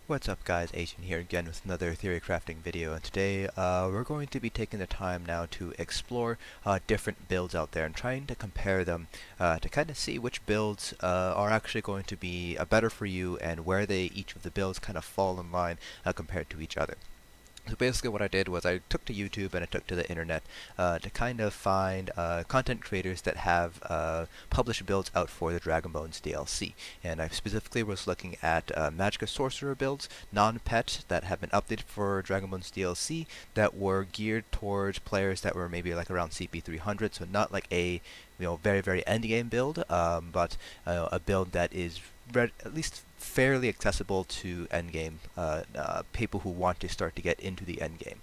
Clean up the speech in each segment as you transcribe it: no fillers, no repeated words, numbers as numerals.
What's up guys, Asian here again with another theory crafting video, and today we're going to be taking the time now to explore different builds out there and trying to compare them to kind of see which builds are actually going to be better for you and where each of the builds kind of fall in line compared to each other. So basically what I did was I took to YouTube and I took to the internet to kind of find content creators that have published builds out for the Dragonbones DLC. And I specifically was looking at magicka sorcerer builds, non-pet, that have been updated for Dragonbones DLC, that were geared towards players that were maybe like around CP 300, so not like a very endgame build, but a build that is at least fairly accessible to endgame people who want to start to get into the endgame.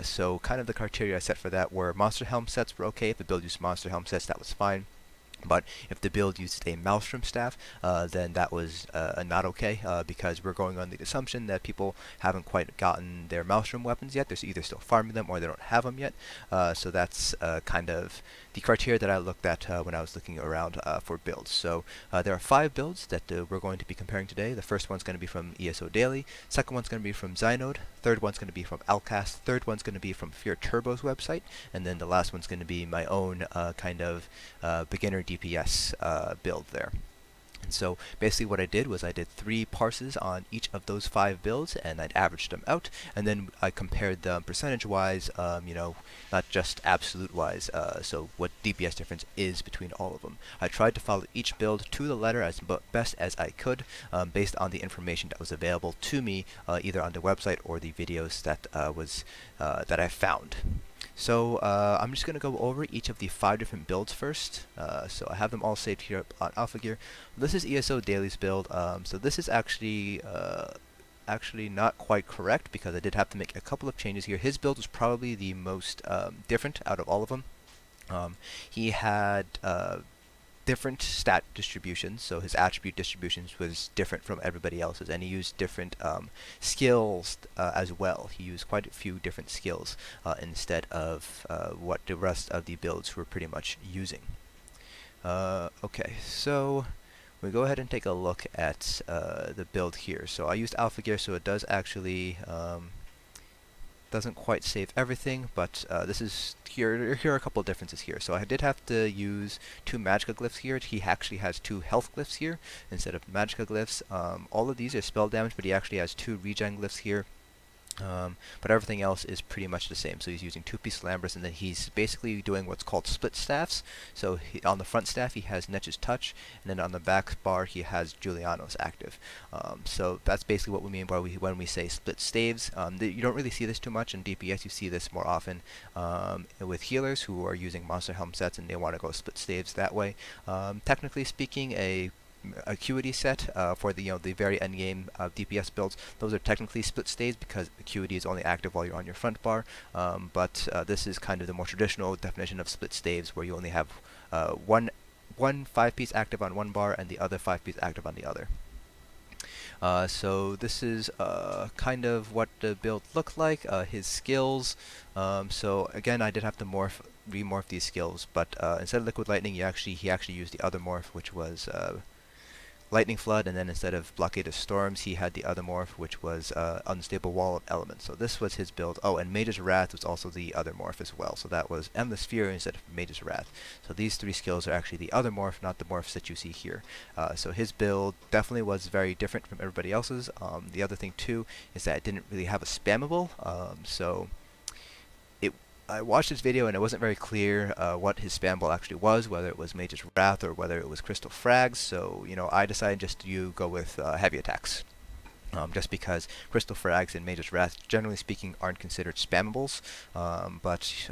So kind of the criteria I set for that were monster helm sets were okay. If the build used monster helm sets, that was fine. But if the build used a Maelstrom staff, then that was not okay, because we're going on the assumption that people haven't quite gotten their Maelstrom weapons yet. They're either still farming them or they don't have them yet. So that's kind of the criteria that I looked at when I was looking around for builds. So there are 5 builds that we're going to be comparing today. The first one's going to be from ESO Daily, second one's going to be from Zynode, third one's going to be from Alcast, third one's going to be from Fear Turbo's website, and then the last one's going to be my own kind of beginner DPS build there. And so basically what I did was I did 3 parses on each of those 5 builds, and I'd averaged them out, and then I compared them percentage-wise, not just absolute-wise, so what DPS difference is between all of them. I tried to follow each build to the letter as best as I could, based on the information that was available to me, either on the website or the videos that that I found. So I'm just going to go over each of the 5 different builds first. So I have them all saved here on Alpha Gear. This is ESO Daily's build. So this is actually not quite correct, because I did have to make a couple of changes here. His build was probably the most different out of all of them. He had different stat distributions, so his attribute distributions was different from everybody else's, and he used different skills as well. He used quite a few different skills instead of what the rest of the builds were pretty much using. Okay, so we go ahead and take a look at the build here. So I used Alpha Gear, so it does actually doesn't quite save everything, but this is here are a couple of differences here. So I did have to use 2 magicka glyphs here. He actually has 2 health glyphs here instead of magicka glyphs. All of these are spell damage, but he actually has 2 regen glyphs here. But everything else is pretty much the same. So he's using 2-piece Lambris, and then he's basically doing what's called split staffs. So on the front staff he has Netch's Touch, and then on the back bar he has Julianos active. So that's basically what we mean by when we say split staves. You don't really see this too much in DPS. You see this more often with healers who are using monster helm sets and they want to go split staves that way. Technically speaking, a acuity set for the the very end game DPS builds, those are technically split staves because acuity is only active while you're on your front bar, but this is kind of the more traditional definition of split staves, where you only have one 5-piece active on one bar and the other 5-piece active on the other. So this is kind of what the build looked like. His skills, so again I did have to remorph these skills, but instead of Liquid Lightning he actually used the other morph, which was Lightning Flood, and then instead of Blockade of Storms he had the other morph, which was Unstable Wall of Elements. So this was his build. Oh, and Mage's Wrath was also the other morph as well, so that was Endless Fury instead of Mage's Wrath. So these 3 skills are actually the other morph, not the morphs that you see here. So his build definitely was very different from everybody else's. The other thing too is that it didn't really have a spammable, so I watched this video and it wasn't very clear what his spamble actually was, whether it was Mage's Wrath or whether it was Crystal Frags. So I decided just to go with heavy attacks, just because Crystal Frags and Mage's Wrath, generally speaking, aren't considered spammables. But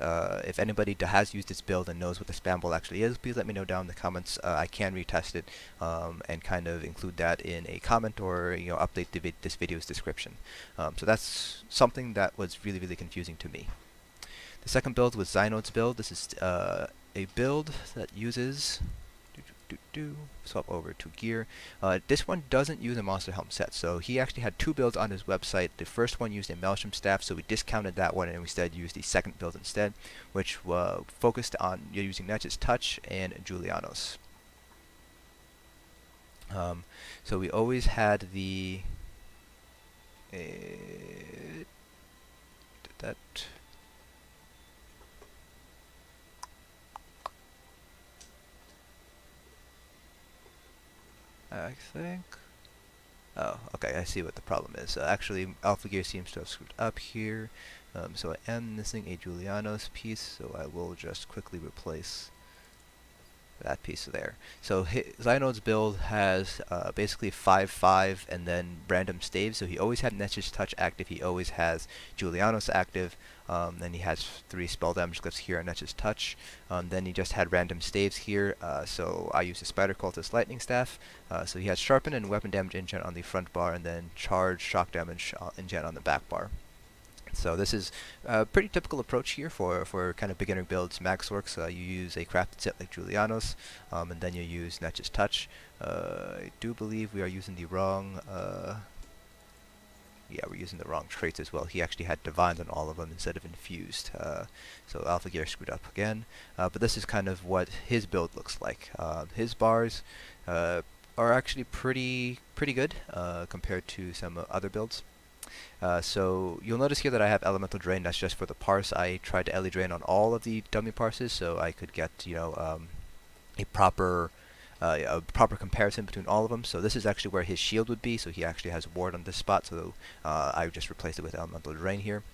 if anybody has used this build and knows what the spammable actually is, please let me know down in the comments. I can retest it and kind of include that in a comment, or update this video's description. So that's something that was really confusing to me. The second build was Zynode's build. This is a build that uses swap over to gear. This one doesn't use a monster helm set, so he actually had 2 builds on his website. The first one used a Maelstrom staff, so we discounted that one and instead used the second build instead, which focused on using Netch's Touch and Julianos. So we always had the that. I think. Oh, okay, I see what the problem is. Actually, Alpha Gear seems to have screwed up here. So I am missing a Julianos piece, so I will just quickly replace that piece there. So Zynode's build has basically 5/5 and then random staves. So he always had Nesh's Touch active. He always has Julianos active. Then he has 3 spell damage glyphs here on Nesh's Touch. Then he just had random staves here. So I used a Spider Cultist Lightning Staff. So he has Sharpen and Weapon Damage enchant on the front bar, and then Charge Shock Damage enchant on the back bar. So this is a pretty typical approach here for kind of beginner builds. Magsorc, you use a crafted set like Julianos, and then you use Nesh's Touch. I do believe we are using the wrong, yeah, we're using the wrong traits as well. He actually had Divines on all of them instead of Infused. So Alpha Gear screwed up again. But this is kind of what his build looks like. His bars are actually pretty good compared to some other builds. So you'll notice here that I have Elemental Drain. That's just for the parse. I tried to Ele Drain on all of the dummy parses, so I could get a proper comparison between all of them. So this is actually where his shield would be. So he actually has Ward on this spot. So I just replaced it with Elemental Drain here.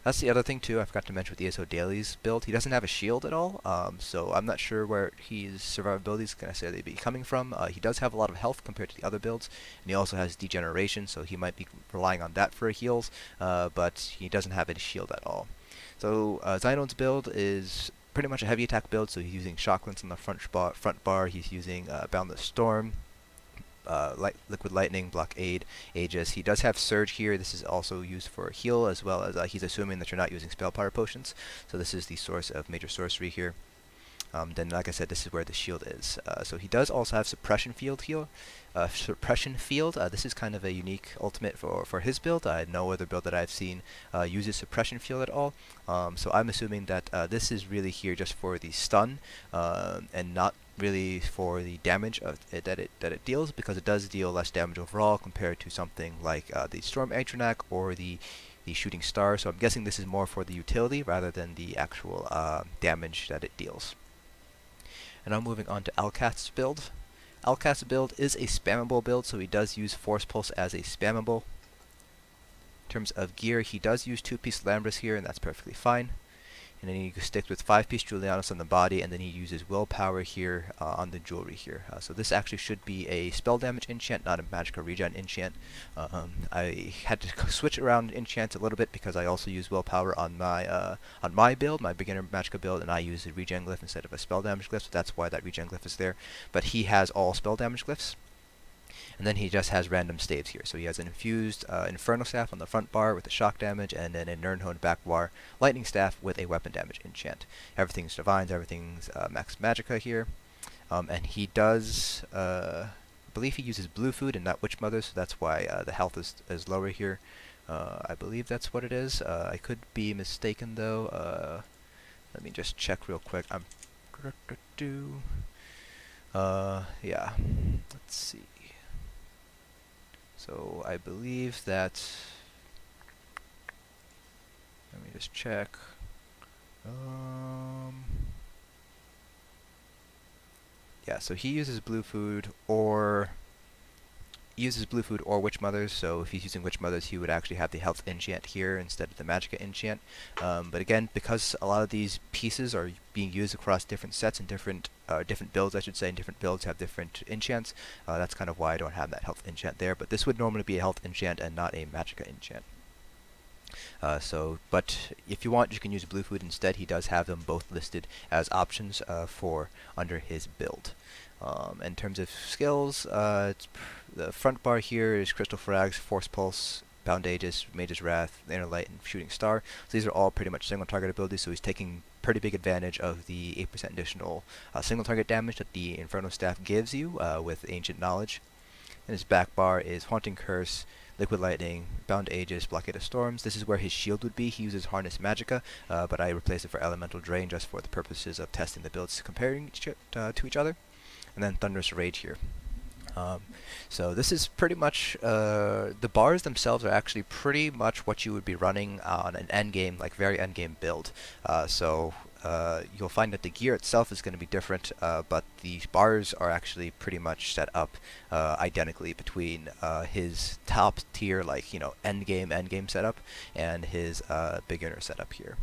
That's the other thing too. I forgot to mention with the ESO Dailies build. He doesn't have a shield at all, so I'm not sure where his survivability is going to necessarily be coming from. He does have a lot of health compared to the other builds, and he also has Degeneration, so he might be relying on that for heals, but he doesn't have any shield at all. So Zynode's build is pretty much a heavy attack build, so he's using Shocklance on the front bar. He's using Boundless Storm, Liquid Lightning, Blockade, Aegis. He does have Surge here. This is also used for heal, as well as he's assuming that you're not using Spell Power Potions. So this is the source of Major Sorcery here. Then, like I said, this is where the shield is. So he does also have Suppression Field here. Suppression Field. This is kind of a unique ultimate for his build. No other build that I've seen uses Suppression Field at all. So I'm assuming that this is really here just for the stun and not really for the damage that it deals, because it does deal less damage overall compared to something like the Storm Atronak or the Shooting Star. So I'm guessing this is more for the utility rather than the actual damage that it deals. And I'm moving on to Alcast's build. Alcast's build is a spammable build, so he does use Force Pulse as a spammable. In terms of gear, he does use 2-piece Lambris here, and that's perfectly fine. And then he sticks with 5-piece Julianos on the body, and then he uses Willpower here on the jewelry here. So this actually should be a spell damage enchant, not a magicka regen enchant. I had to switch around enchants a little bit because I also use Willpower on my build, my beginner magicka build, and I use a regen glyph instead of a spell damage glyph, so that's why that regen glyph is there. But he has all spell damage glyphs. And then he just has random staves here. So he has an infused Inferno Staff on the front bar with the shock damage, and then a Nirnhone back bar Lightning Staff with a weapon damage enchant. Everything's Divines, everything's max magicka here. And he does, I believe he uses Blue Food and not Witch Mother, so that's why the health is lower here. I believe that's what it is. I could be mistaken though. Let me just check real quick. Yeah, let's see. So I believe that, let me just check. Yeah, so he uses Blue Food or Witch Mothers. So if he's using Witch Mothers, he would actually have the health enchant here instead of the magicka enchant. But again, because a lot of these pieces are being used across different sets and different builds, I should say, and different builds have different enchants, that's kind of why I don't have that health enchant there. But this would normally be a health enchant and not a magicka enchant. But if you want, you can use Blue Food instead. He does have them both listed as options for under his build. In terms of skills, the front bar here is Crystal Frags, Force Pulse, Bound Aegis, Mage's Wrath, Inner Light, and Shooting Star. So these are all pretty much single target abilities, so he's taking pretty big advantage of the 8% additional single target damage that the Inferno Staff gives you with Ancient Knowledge. And his back bar is Haunting Curse, Liquid Lightning, Bound Aegis, Blockade of Storms. This is where his shield would be. He uses Harness Magicka, but I replaced it for Elemental Drain just for the purposes of testing the builds comparing to each other. And then Thunderous Rage here. Um, so this is pretty much, the bars themselves are actually pretty much what you would be running on an endgame, like very endgame build. You'll find that the gear itself is going to be different, but the bars are actually pretty much set up identically between his top tier, like, endgame setup, and his beginner setup here.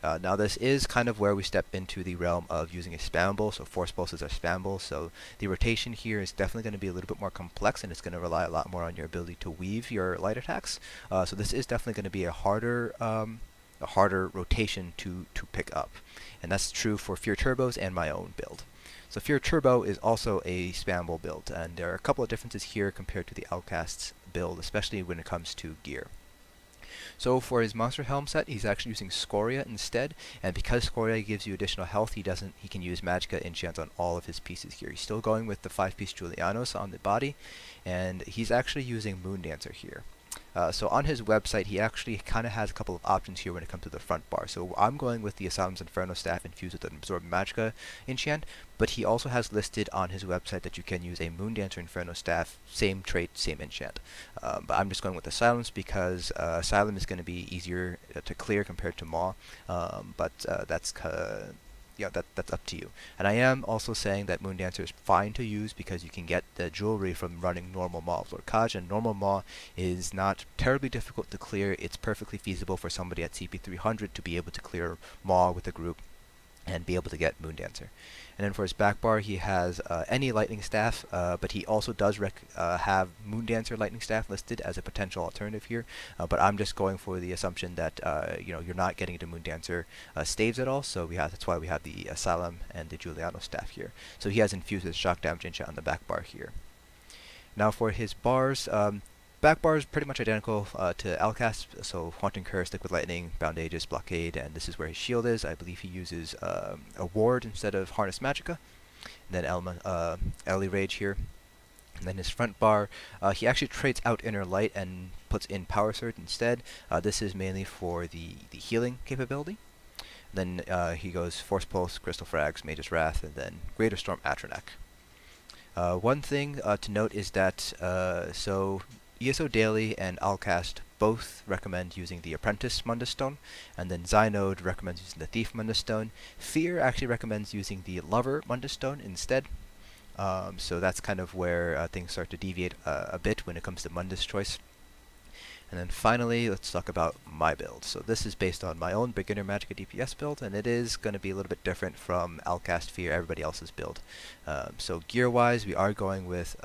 Now this is kind of where we step into the realm of using a spammable, so force pulses are spammable, so the rotation here is definitely going to be a little bit more complex, and it's going to rely a lot more on your ability to weave your light attacks. So this is definitely going to be a harder rotation to pick up, and that's true for Fear Turbos and my own build. So Fear Turbo is also a spammable build, and there are a couple of differences here compared to the Alcast's build, especially when it comes to gear. So for his monster helm set, he's actually using Scoria instead, and because Scoria gives you additional health, he can use magicka enchants on all of his pieces here. He's still going with the 5-piece Julianos on the body, and he's actually using Moondancer here. So on his website, he actually kind of has a couple of options here when it comes to the front bar. So I'm going with the Asylum's Inferno Staff infused with an Absorb Magicka enchant, but he also has listed on his website that you can use a Moondancer Inferno Staff, same trait, same enchant. But I'm just going with Asylum's because Asylum is going to be easier to clear compared to Maw, that's up to you. And I am also saying that Moondancer is fine to use because you can get the jewelry from running normal Maw of Lord Kaj, and normal Maw is not terribly difficult to clear. It's perfectly feasible for somebody at CP 300 to be able to clear Maw with a group and be able to get Moondancer. And then for his back bar, he has any lightning staff, but he also does have Moondancer lightning staff listed as a potential alternative here. But I'm just going for the assumption that you're not getting into Moondancer staves at all, so that's why we have the Asylum and the Juliano staff here. So he has infused his shock damage enchant on the back bar here. Now for his bars, back bar is pretty much identical to Alcast, so Haunting Curse, Liquid Lightning, Bound Aegis, Blockade, and this is where his shield is. I believe he uses a ward instead of Harness Magicka. And then Ellie Rage here. And then his front bar, he actually trades out Inner Light and puts in Power Surge instead. This is mainly for the healing capability. Then he goes Force Pulse, Crystal Frags, Mage's Wrath, and then Greater Storm Atronach. One thing to note is that ESO Daily and Alcast both recommend using the Apprentice Mundus Stone, and then Zynode recommends using the Thief Mundus Stone. Fear actually recommends using the Lover Mundus Stone instead. So that's kind of where things start to deviate a bit when it comes to Mundus choice. And then finally, let's talk about my build. So this is based on my own beginner Magicka DPS build, and it is going to be a little bit different from Alcast, Fear, everybody else's build. So gear-wise, we are going with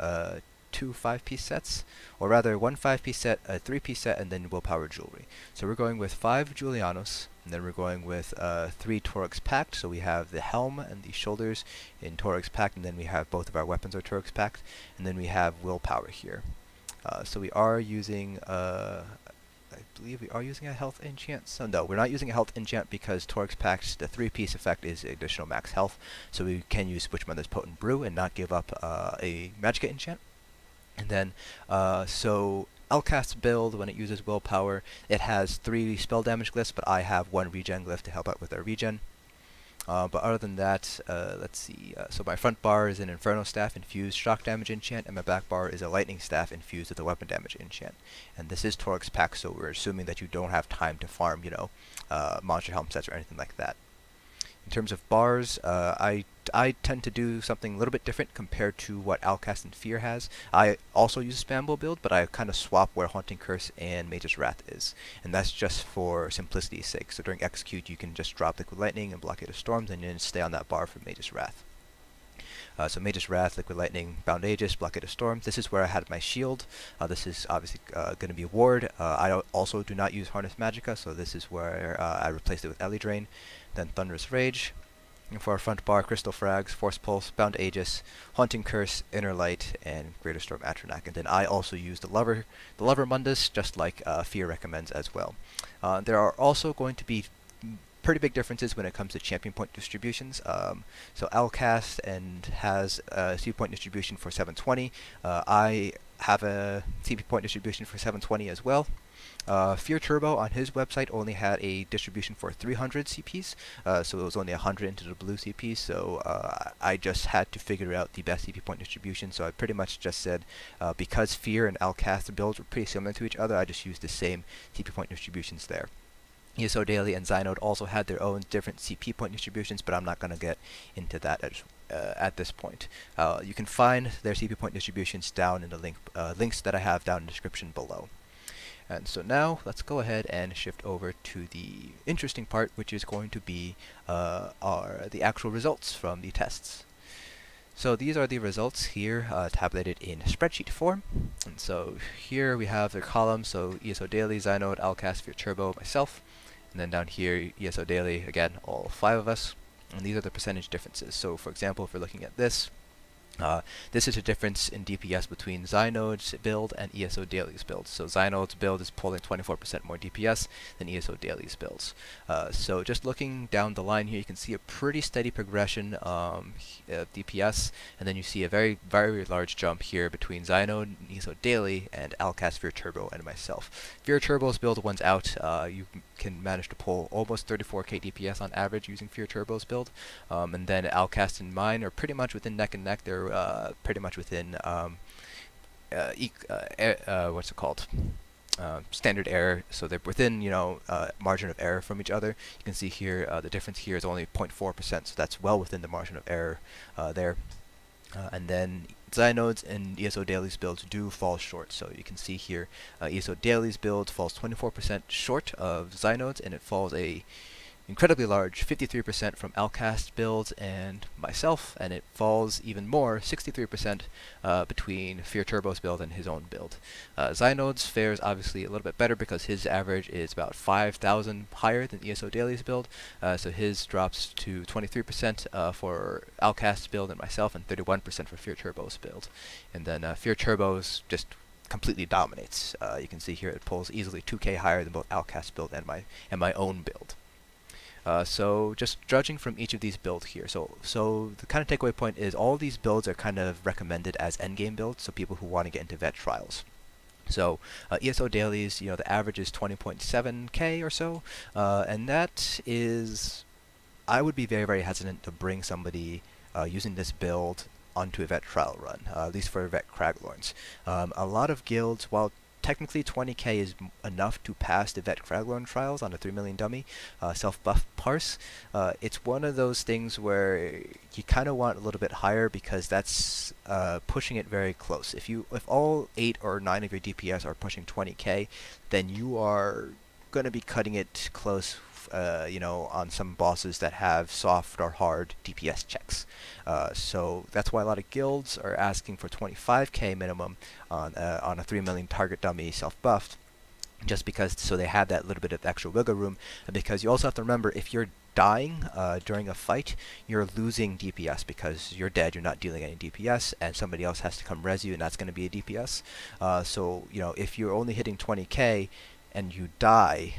2 5-piece sets, or rather 1 5-piece set, a 3-piece set, and then willpower jewelry. So we're going with 5 Julianos, and then we're going with 3 Torix Pact. So we have the helm and the shoulders in Torix Pact, and then we have both of our weapons are Torix Pact, and then we have willpower here. So we are using, I believe we are using a health enchant. So no, we're not using a health enchant because Torix Pact, the 3-piece effect is additional max health, so we can use Witchmother's Potent Brew and not give up a Magicka enchant. And then, so Alcast's build, when it uses willpower, it has 3 spell damage glyphs, but I have 1 regen glyph to help out with our regen. But other than that, let's see, so my front bar is an Inferno Staff infused shock damage enchant, and my back bar is a Lightning Staff infused with a weapon damage enchant. And this is Torix Pact, so we're assuming that you don't have time to farm, monster helm sets or anything like that. In terms of bars, I tend to do something a little bit different compared to what Alcast and Fear has. I also use a spammable build, but I kind of swap where Haunting Curse and Mage's Wrath is. And that's just for simplicity's sake. So during Execute, you can just drop Liquid Lightning and Blockade of Storms, and then stay on that bar for Mage's Wrath. So Mage's Wrath, Liquid Lightning, Bound Aegis, Blockade of Storms. This is where I had my shield. This is obviously going to be a ward. I also do not use Harness Magicka, so this is where I replaced it with Ellie Drain. Then Thunderous Rage. And for our front bar, Crystal Frags, Force Pulse, Bound Aegis, Haunting Curse, Inner Light, and Greater Storm Atronach. And then I also use the Lover Mundus, just like Fear recommends as well. There are also going to be pretty big differences when it comes to champion point distributions. So Alcast has a 2-point distribution for 720. I have a CP point distribution for 720 as well. Fear Turbo on his website only had a distribution for 300 CPs, so it was only 100 into the blue CP, so I just had to figure out the best CP point distribution, so I pretty much just said, because Fear and Alcast builds were pretty similar to each other, I just used the same CP point distributions there. ESO Daily and Zynode also had their own different CP point distributions, but I'm not going to get into that at this point. You can find their CP point distributions down in the links that I have down in the description below. And so now let's go ahead and shift over to the interesting part, which is going to be the actual results from the tests. So these are the results here, tabulated in spreadsheet form. And so here we have their columns, so ESO Daily, Zynode, Alcast, Fear Turbo, myself. And then down here, ESO Daily, again, all 5 of us. And these are the percentage differences. So for example, if we're looking at this, this is a difference in DPS between Zynode's build and ESO Daily's build. So Zynode's build is pulling 24% more DPS than ESO Daily's builds. So just looking down the line here, you can see a pretty steady progression of DPS, and then you see a very, very large jump here between Zynode, ESO Daily, and Alcast, Fear Turbo, and myself. Fear Turbo's build one's out. You can manage to pull almost 34k DPS on average using Fear Turbo's build, and then Alcast and mine are pretty much within neck and neck. They're pretty much within what's it called? Standard error, so they're within, margin of error from each other. You can see here the difference here is only 0.4%, so that's well within the margin of error there. And then Zynode's and ESO Daily's builds do fall short. So you can see here ESO Daily's build falls 24% short of Zynode's, and it falls a incredibly large 53% from Alcast builds and myself, and it falls even more, 63% between Fear Turbo's build and his own build. Zynode's fares obviously a little bit better because his average is about 5,000 higher than ESO Daily's build, so his drops to 23% for Alcast's build and myself, and 31% for Fear Turbo's build. And then Fear Turbo's just completely dominates. You can see here it pulls easily 2k higher than both Alcast's build and my own build. So just judging from each of these builds here, so the kind of takeaway point is all these builds are kind of recommended as endgame builds, so people who want to get into vet trials. So ESO Dailies, the average is 20.7k or so, and that is, I would be very, very hesitant to bring somebody using this build onto a vet trial run, at least for vet Craglorns. A lot of guilds, while technically 20k is enough to pass the vet Craglorn trials on a 3 million dummy self-buff parse. It's one of those things where you kind of want a little bit higher because that's pushing it very close. If all 8 or 9 of your DPS are pushing 20k, then you are going to be cutting it close, on some bosses that have soft or hard DPS checks. So that's why a lot of guilds are asking for 25k minimum on a 3 million target dummy self-buffed, just because so they have that little bit of extra wiggle room. Because you also have to remember, if you're dying during a fight, you're losing DPS because you're dead, you're not dealing any DPS, and somebody else has to come res you, and that's going to be a DPS. So if you're only hitting 20k and you die,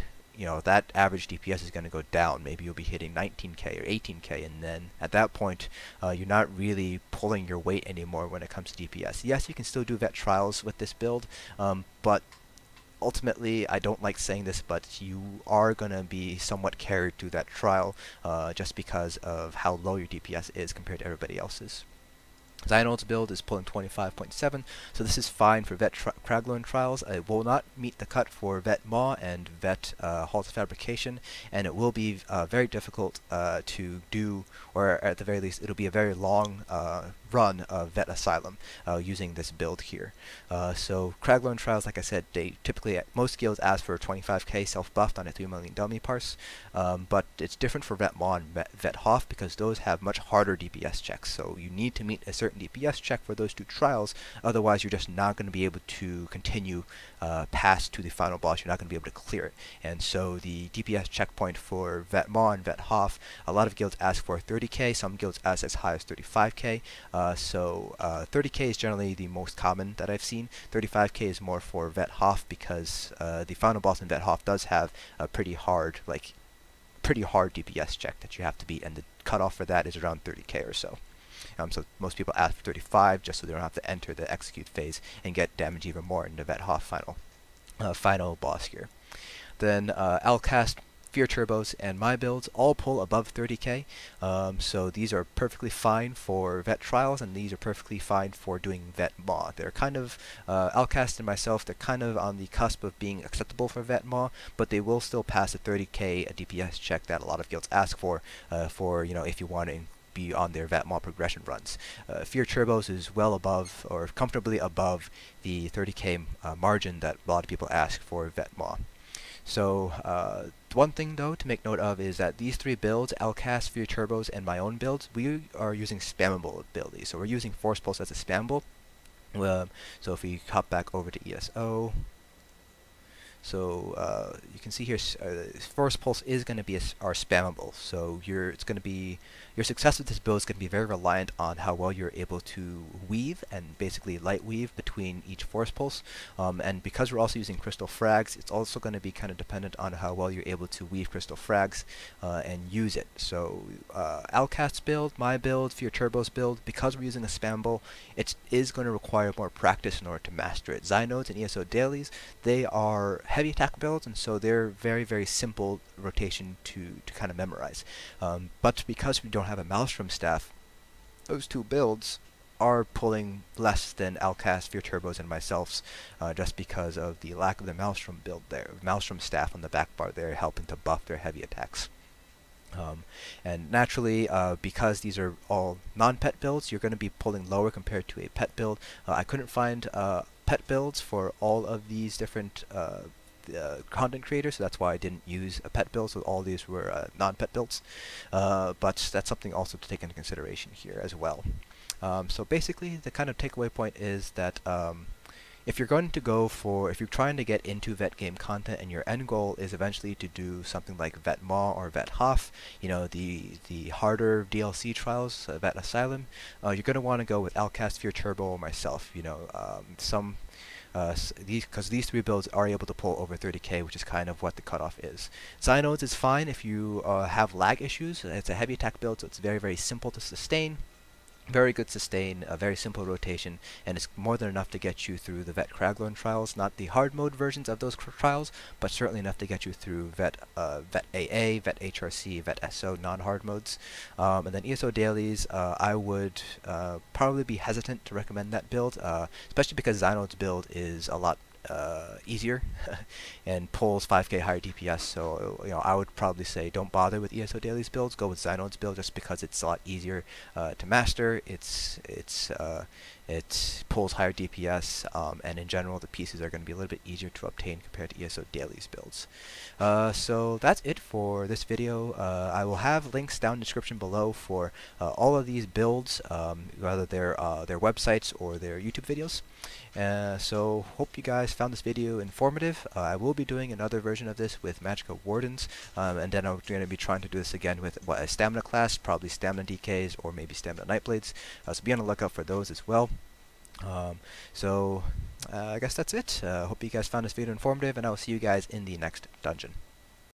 that average DPS is going to go down. Maybe you'll be hitting 19k or 18k, and then at that point, you're not really pulling your weight anymore when it comes to DPS. Yes, you can still do vet trials with this build, but ultimately, I don't like saying this, but you are going to be somewhat carried through that trial just because of how low your DPS is compared to everybody else's. Zynode's build is pulling 25.7, so this is fine for vet Craglorn trials. It will not meet the cut for vet Maw and vet Halls of Fabrication, and it will be very difficult to do, or at the very least, it'll be a very long run of Vet Asylum using this build here. So Craglorn trials, like I said, they typically, most guilds ask for 25k self-buffed on a 3 million dummy parse, but it's different for Vet Maw and Vet Hoff because those have much harder DPS checks, so you need to meet a certain DPS check for those two trials, otherwise you're just not going to be able to continue past to the final boss. You're not going to be able to clear it. And so the DPS checkpoint for Vet Maw and Vet Hoff, a lot of guilds ask for 30k, some guilds ask as high as 35k, so 30k is generally the most common that I've seen. 35k is more for Vet Hoff because the final boss in Vet Hoff does have a pretty hard DPS check that you have to beat, and the cutoff for that is around 30k or so. So most people ask for 35 just so they don't have to enter the execute phase and get damage even more in the Vet Hoff final boss here. Then Alcast, Fear Turbos, and my builds all pull above 30k, so these are perfectly fine for vet trials, and these are perfectly fine for doing vet maw. They're kind of, Alcast and myself, they're kind of on the cusp of being acceptable for vet maw, but they will still pass a 30k DPS check that a lot of guilds ask for, if you want to be on their vet maw progression runs. Fear Turbos is well above, or comfortably above, the 30k margin that a lot of people ask for vet maw. So one thing though to make note of is that these three builds, Alcast, Fear Turbos, and my own builds, we are using spammable abilities. So we're using Force Pulse as a spammable. So if we hop back over to ESO, so you can see here, Force Pulse is going to be our spammable. So your success with this build is going to be very reliant on how well you're able to weave and basically light weave between each Force Pulse. And because we're also using Crystal Frags, it's also going to be kind of dependent on how well you're able to weave Crystal Frags and use it. So Alcast's build, my build, Fear Turbo's build, because we're using a spammable, it is going to require more practice in order to master it. Zynodes and ESO dailies, they are heavy attack builds, and so they're very, very simple rotation to kind of memorize. But because we don't have a Maelstrom staff, those two builds are pulling less than Alcast, Fear Turbos, and myself's, just because of the lack of the Maelstrom build there. Maelstrom staff on the back bar there helping to buff their heavy attacks. And naturally, because these are all non-pet builds, you're going to be pulling lower compared to a pet build. I couldn't find pet builds for all of these different content creators, so that's why I didn't use a pet build, so all these were non-pet builds. But that's something also to take into consideration here as well. So basically, the kind of takeaway point is that if you're trying to get into vet game content and your end goal is eventually to do something like Vet Maw or Vet Hoff, the harder DLC trials, Vet Asylum, you're going to want to go with Alcast, Fear Turbo, or myself. Because these three builds are able to pull over 30k, which is kind of what the cutoff is. Zynodes is fine if you have lag issues. It's a heavy attack build, so it's very, very simple to sustain. Very good sustain, a very simple rotation, and it's more than enough to get you through the Vet Craglorn trials. Not the hard mode versions of those trials, but certainly enough to get you through Vet AA, Vet HRC, Vet SO non-hard modes. And then ESO dailies, I would probably be hesitant to recommend that build, especially because Zynode's build is a lot easier and pulls 5k higher DPS, so I would probably say don't bother with ESO Daily's builds, go with Zynode's build just because it's a lot easier to master. It pulls higher DPS, and in general the pieces are going to be a little bit easier to obtain compared to ESO Daily's builds. So that's it for this video. I will have links down in the description below for all of these builds, whether they're their websites or their YouTube videos. So hope you guys found this video informative. I will be doing another version of this with Magicka Wardens, and then I'm going to be trying to do this again with a stamina class, probably stamina DKs or maybe stamina Nightblades, so be on the lookout for those as well. I guess that's it. Hope you guys found this video informative, and I will see you guys in the next dungeon.